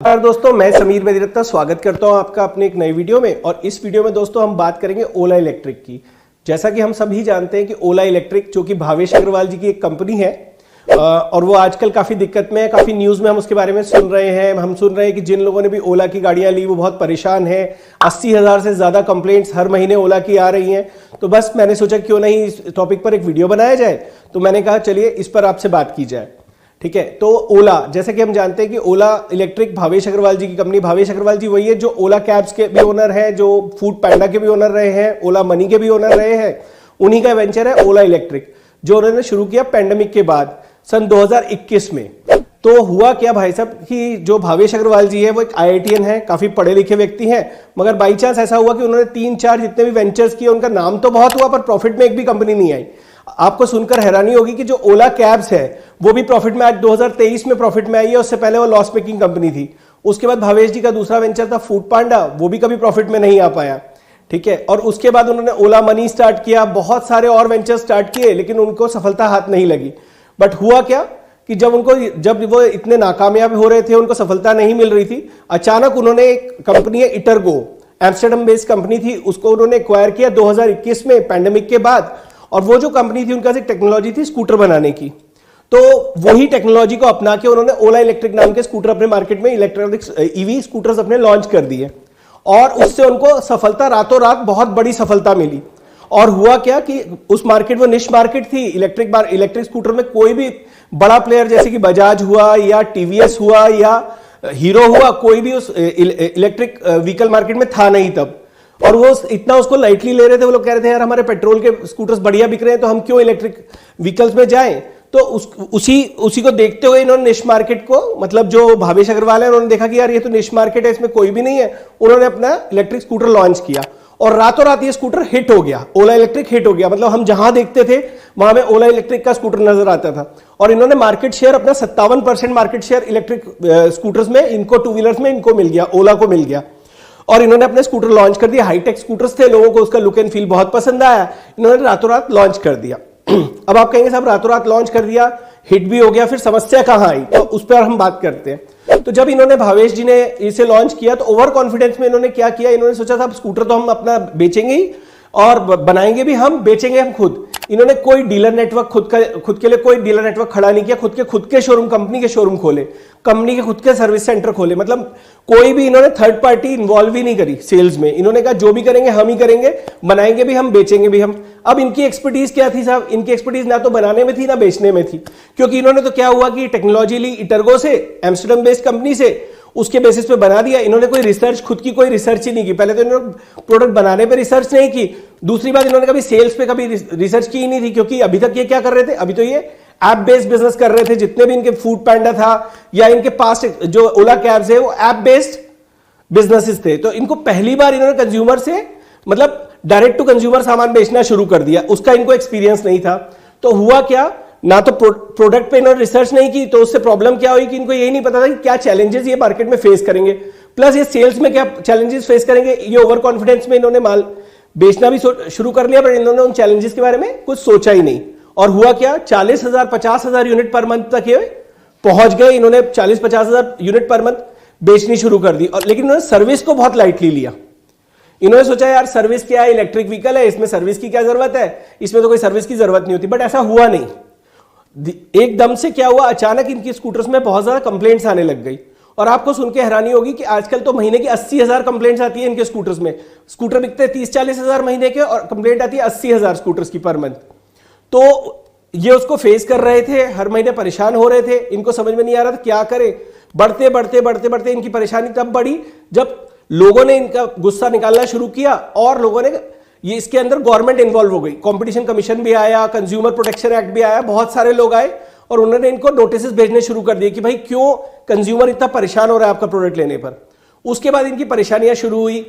नमस्कार दोस्तों, मैं समीर बेदिरत्ता स्वागत करता हूं आपका अपने एक नई वीडियो में। और इस वीडियो में दोस्तों हम बात करेंगे ओला इलेक्ट्रिक की। जैसा कि हम सभी जानते हैं कि ओला इलेक्ट्रिक जो कि भावेश अग्रवाल जी की एक कंपनी है और वो आजकल काफ़ी दिक्कत में है। काफ़ी न्यूज़ में हम उसके बारे में सुन रहे हैं। हम सुन रहे हैं कि जिन लोगों ने भी ओला की गाड़ियां ली वो बहुत परेशान है। 80,000 से ज़्यादा कंप्लेंट्स हर महीने ओला की आ रही हैं। तो बस मैंने सोचा क्यों नहीं इस टॉपिक पर एक वीडियो बनाया जाए। तो मैंने कहा चलिए इस पर आपसे बात की जाए। ठीक है, तो ओला, जैसे कि हम जानते हैं कि ओला इलेक्ट्रिक भावेश अग्रवाल जी की कंपनी। भावेश अग्रवाल जी वही है जो ओला कैब्स के भी ओनर हैं, जो फूड पैंडा के भी ओनर रहे हैं, ओला मनी के भी ओनर रहे हैं। उन्हीं का वेंचर है ओला इलेक्ट्रिक, जो उन्होंने शुरू किया पैंडेमिक के बाद सन 2021 में। तो हुआ क्या भाई साहब कि जो भावेश अग्रवाल जी है वो एक IITian है, काफी पढ़े लिखे व्यक्ति हैं। मगर बाई चांस ऐसा हुआ कि उन्होंने 3-4 जितने भी वेंचर्स किए उनका नाम तो बहुत हुआ पर प्रॉफिट में एक भी कंपनी नहीं आई। आपको सुनकर हैरानी होगी कि जो ओला कैब्स है वो भी प्रॉफिट में आज 2023 में प्रॉफिट में आई है। उससे पहले वो लॉस मेकिंग कंपनी थी। उसके बाद भावेश जी का दूसरा वेंचर था फूड पांडा, वो भी कभी प्रॉफिट में नहीं आ पाया। ठीक है, और उसके बाद उन्होंने ओला मनी स्टार्ट किया, बहुत सारे और वेंचर स्टार्ट किए, लेकिन उनको सफलता हाथ नहीं लगी। बट हुआ क्या कि जब वो इतने नाकामयाब हो रहे थे, उनको सफलता नहीं मिल रही थी, अचानक उन्होंने एक कंपनी है इटरगो, एम्स्टर्डम बेस्ड कंपनी थी, उसको उन्होंने एक्वायर किया 2021 में पैंडेमिक के बाद। और वो जो कंपनी थी उनका एक टेक्नोलॉजी थी स्कूटर बनाने की। तो वही टेक्नोलॉजी को अपना के उन्होंने ओला इलेक्ट्रिक नाम के स्कूटर अपने मार्केट में, इलेक्ट्रिक EV स्कूटर्स अपने लॉन्च कर दिए। और उससे उनको सफलता रातों रात बहुत बड़ी सफलता मिली। और हुआ क्या कि उस मार्केट वो निश मार्केट थी। इलेक्ट्रिक स्कूटर में कोई भी बड़ा प्लेयर जैसे कि बजाज हुआ या TVS हुआ या हीरो हुआ, कोई भी उस इलेक्ट्रिक व्हीकल मार्केट में था नहीं तब। और वो इतना उसको लाइटली ले रहे थे। वो लोग कह रहे थे यार हमारे पेट्रोल के स्कूटर्स बढ़िया बिक रहे हैं तो हम क्यों इलेक्ट्रिक व्हीकल्स में जाएं। तो उसी को देखते हुए इन्होंने निश मार्केट को, मतलब जो भावेश अग्रवाल है, उन्होंने देखा कि यार ये तो निश मार्केट है, इसमें कोई भी नहीं है। उन्होंने अपना इलेक्ट्रिक स्कूटर लॉन्च किया और रातों रात ये स्कूटर हिट हो गया। ओला इलेक्ट्रिक हिट हो गया, मतलब हम जहां देखते थे वहां में ओला इलेक्ट्रिक का स्कूटर नजर आता था। और इन्होंने मार्केट शेयर अपना 57% मार्केट शेयर इलेक्ट्रिक स्कूटर्स में, इनको टू व्हीलर्स में इनको मिल गया, ओला को मिल गया। और इन्होंने अपने स्कूटर लॉन्च कर दिया। हाईटेक स्कूटर्स थे, लोगों को उसका लुक एंड फील बहुत पसंद आया, इन्होंने रातों रात लॉन्च कर दिया। अब आप कहेंगे साहब रातों रात लॉन्च कर दिया, हिट भी हो गया, फिर समस्या कहां आई? तो उस पर हम बात करते हैं। तो जब इन्होंने भावेश जी ने इसे लॉन्च किया तो ओवर कॉन्फिडेंस में इन्होंने क्या किया, इन्होंने सोचा था स्कूटर तो हम अपना बेचेंगे ही और बनाएंगे भी हम, बेचेंगे हम खुद। इन्होंने कोई डीलर नेटवर्क खुद के लिए कोई डीलर नेटवर्क खड़ा नहीं किया। खुद के शोरूम, कंपनी के शोरूम खोले, कंपनी के खुद के सर्विस सेंटर खोले। मतलब कोई भी इन्होंने थर्ड पार्टी इन्वॉल्व ही नहीं करी सेल्स में। इन्होंने कहा जो भी करेंगे हम ही करेंगे, बनाएंगे भी हम, बेचेंगे भी हम। अब इनकी एक्सपर्टीज क्या थी साहब? इनकी एक्सपर्टीज ना तो बनाने में थी ना बेचने में थी। क्योंकि इन्होंने तो क्या हुआ कि टेक्नोलॉजी ली इटरगो से, एम्स्टर्डम बेस्ड कंपनी से, उसके बेसिस पे बना दिया। इन्होंने कोई रिसर्च, खुद की कोई रिसर्च ही नहीं की। पहले तो इन्होंने प्रोडक्ट बनाने पे रिसर्च नहीं की, दूसरी बात इन्होंने कभी सेल्स पे कभी रिसर्च की ही नहीं थी। क्योंकि अभी तक ये क्या कर रहे थे, अभी तो ये ऐप बेस्ड बिजनेस कर रहे थे। जितने भी इनके फूड पैंडा था या इनके पास जो ओला कैब्स है वो ऐप बेस्ड बिजनेसेस थे। तो इनको पहली बार इन्होंने कंज्यूमर से, मतलब डायरेक्ट टू कंज्यूमर सामान बेचना शुरू कर दिया। उसका इनको एक्सपीरियंस नहीं था। तो हुआ क्या, ना तो प्रोडक्ट पे इन्होंने रिसर्च नहीं की, तो उससे प्रॉब्लम क्या हुई कि इनको यही नहीं पता था कि क्या चैलेंजेस ये मार्केट में फेस करेंगे, प्लस ये सेल्स में क्या चैलेंजेस फेस करेंगे। ये ओवर कॉन्फिडेंस में इन्होंने माल बेचना भी शुरू कर लिया, पर इन्होंने उन चैलेंजेस के बारे में कुछ सोचा ही नहीं। और हुआ क्या, 40,000 50,000 यूनिट पर मंथ तक ये पहुंच गए। इन्होंने 40-50,000 यूनिट पर मंथ बेचनी शुरू कर दी। और लेकिन इन्होंने सर्विस को बहुत लाइटली लिया। इन्होंने सोचा यार सर्विस क्या है, इलेक्ट्रिक व्हीकल है, इसमें सर्विस की क्या जरूरत है, इसमें तो कोई सर्विस की जरूरत नहीं होती। बट ऐसा हुआ नहीं। एकदम से क्या हुआ, अचानक इनकी स्कूटर्स में बहुत ज्यादा कंप्लेंट्स आने लग गई। और आपको सुन के हैरानी होगी कि आजकल तो महीने की 80,000 कंप्लेंट्स आती है इनके स्कूटर्स में। स्कूटर बिकते हैं 30-40,000 महीने के और कंप्लेंट आती है 80,000 स्कूटर्स की पर मंथ। तो ये उसको फेस कर रहे थे, हर महीने परेशान हो रहे थे। इनको समझ में नहीं आ रहा था क्या करें। बढ़ते बढ़ते इनकी परेशानी तब बढ़ी जब लोगों ने इनका गुस्सा निकालना शुरू किया और लोगों ने ये, इसके अंदर गवर्नमेंट इन्वॉल्व हो गई। कंपटीशन कमीशन भी आया, कंज्यूमर प्रोटेक्शन एक्ट भी आया, बहुत सारे लोग आए और उन्होंने इनको नोटिस भेजने शुरू कर दिए कि भाई क्यों कंज्यूमर इतना परेशान हो रहा है आपका प्रोडक्ट लेने पर। उसके बाद इनकी परेशानियां शुरू हुई।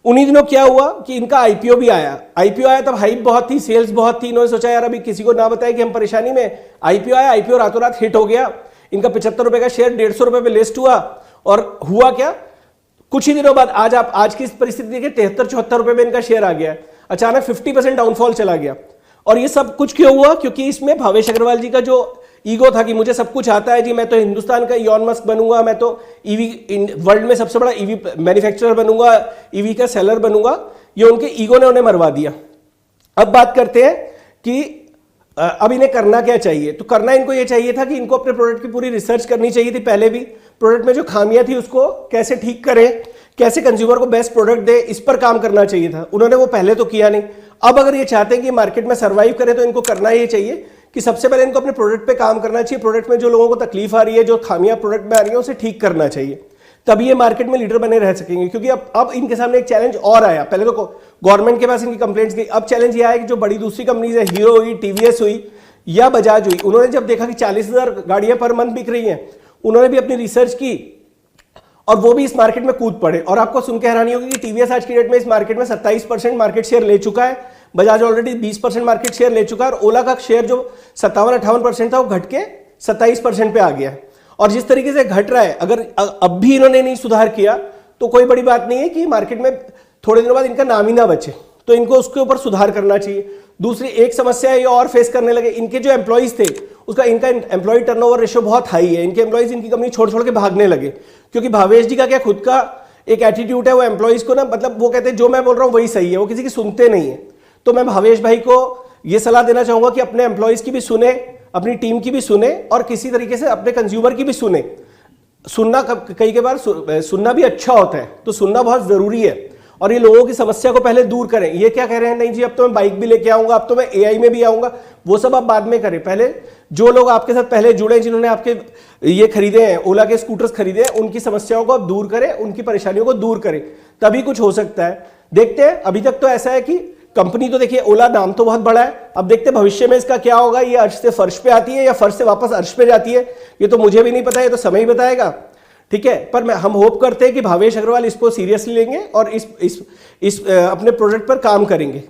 उन्हीं दिनों क्या हुआ कि इनका IPO भी आया। IPO आया तब हाइप बहुत थी, सेल्स बहुत थी। इन्होंने सोचा यार अभी किसी को ना बताए कि हम परेशानी में। IPO आया, IPO रातों रात हिट हो गया। इनका 75 रुपए का शेयर 150 रुपए पे लिस्ट हुआ। और हुआ क्या, कुछ ही दिनों बाद आज की परिस्थिति देखिए, 73-74 रुपए में इनका शेयर आ गया। अचानक 50% डाउनफॉल चला गया। और ये सब कुछ क्यों हुआ, क्योंकि इसमें भावेश अग्रवाल जी का जो ईगो था कि मुझे सब कुछ आता है जी, मैं तो हिंदुस्तान का इलॉन मस्क बनूंगा, मैं तो ईवी वर्ल्ड में सबसे बड़ा ईवी मैन्युफैक्चरर बनूंगा, ईवी का सेलर बनूंगा। ये उनके ईगो ने उन्हें मरवा दिया। अब बात करते हैं कि अब इन्हें करना क्या चाहिए। तो करना इनको ये चाहिए था कि इनको अपने प्रोडक्ट की पूरी रिसर्च करनी चाहिए थी पहले भी, प्रोडक्ट में जो खामियां थी उसको कैसे ठीक करें, कैसे कंज्यूमर को बेस्ट प्रोडक्ट दे, इस पर काम करना चाहिए था। उन्होंने वो पहले तो किया नहीं। अब अगर ये चाहते हैं कि मार्केट में सर्वाइव करें तो इनको करना ये चाहिए कि सबसे पहले इनको अपने प्रोडक्ट पे काम करना चाहिए। प्रोडक्ट में जो लोगों को तकलीफ आ रही है, जो खामियां प्रोडक्ट में आ रही है, उसे ठीक करना चाहिए, तभी ये मार्केट में लीडर बने रह सकेंगे। क्योंकि अब इनके सामने एक चैलेंज और आया। पहले तो गवर्नमेंट के पास इनकी कंप्लेंट्स गई, अब चैलेंज ये आया कि जो बड़ी दूसरी कंपनीज है, हीरो हुई, टीवीएस हुई या बजाज हुई, उन्होंने जब देखा कि 40,000 गाड़ियां पर मंथ बिक रही हैं, उन्होंने भी अपनी रिसर्च की और वो भी इस मार्केट में कूद पड़े। और आपको सुन के हैरानी होगी कि टीवीएस आज की डेट में इस मार्केट में 27% मार्केट शेयर ले चुका है, बजाज ऑलरेडी 20% मार्केट शेयर ले चुका है, और ओला का शेयर जो 57-58% था वो घट के 27% पे आ गया है। और जिस तरीके से घट रहा है, अगर अब भी इन्होंने नहीं सुधार किया तो कोई बड़ी बात नहीं है कि मार्केट में थोड़े दिनों बाद इनका नाम ही ना बचे। तो इनको उसके ऊपर सुधार करना चाहिए। दूसरी एक समस्या ये और फेस करने लगे, इनके जो एम्प्लॉइज थे इनका एम्प्लॉय टर्नओवर रेशियो बहुत हाई है। इनके एम्प्लॉइज इनकी कंपनी छोड़ छोड़ के भागने लगे, क्योंकि भावेश जी का क्या खुद का एक एटीट्यूड है, वो एम्प्लॉइज को ना, मतलब वो कहते हैं जो मैं बोल रहा हूं वही सही है, वो किसी की सुनते नहीं है। तो मैं भावेश भाई को ये सलाह देना चाहूंगा कि अपने एम्प्लॉइज की भी सुने, अपनी टीम की भी सुने, और किसी तरीके से अपने कंज्यूमर की भी सुने। सुनना कई बार सुनना भी अच्छा होता है, तो सुनना बहुत जरूरी है। और ये लोगों की समस्या को पहले दूर करें। ये क्या कह रहे हैं, नहीं जी अब तो मैं बाइक भी लेके आऊंगा, अब तो मैं एआई में भी आऊंगा, वो सब आप बाद में करें। पहले जो लोग आपके साथ पहले जुड़े, जिन्होंने आपके ये खरीदे हैं, ओला के स्कूटर्स खरीदे हैं, उनकी समस्याओं को आप दूर करें, उनकी परेशानियों को दूर करें, तभी कुछ हो सकता है। देखते हैं, अभी तक तो ऐसा है कि कंपनी तो देखिए, ओला नाम तो बहुत बड़ा है, अब देखते हैं भविष्य में इसका क्या होगा। ये अर्श से फर्श पे आती है या फर्श से वापस अर्श पे जाती है, ये तो मुझे भी नहीं पता, ये तो समय ही बताएगा। ठीक है, पर हम होप करते हैं कि भावेश अग्रवाल इसको सीरियसली लेंगे और इस अपने प्रोडक्ट पर काम करेंगे।